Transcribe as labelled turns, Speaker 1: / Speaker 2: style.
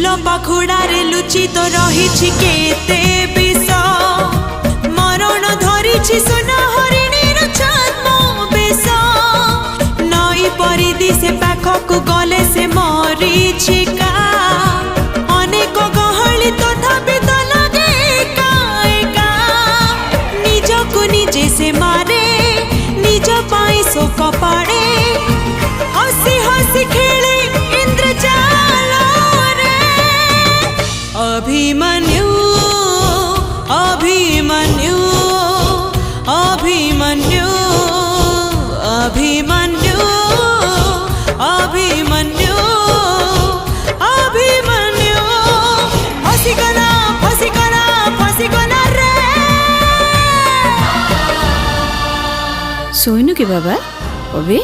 Speaker 1: फूल पाखुड़ारे लुचि तो रही केते विष मरण धरी सुना हरिणीर छद्म बेश नई परिधि से पाखक गले से मरीचिका अनेक गहली तथापि तो लगे एका एका निजकु निजे से मारे निज पाई शोक पाड़े हसी हसी खेले इंद्रजाल रे अभिमन्यु अभिमन्यु अभिमन्यु अभिमन्यु अभिमन्यु अभिमन्यु फसिगला फसिगला फसिगला रे
Speaker 2: सोइनु के बाबा अबे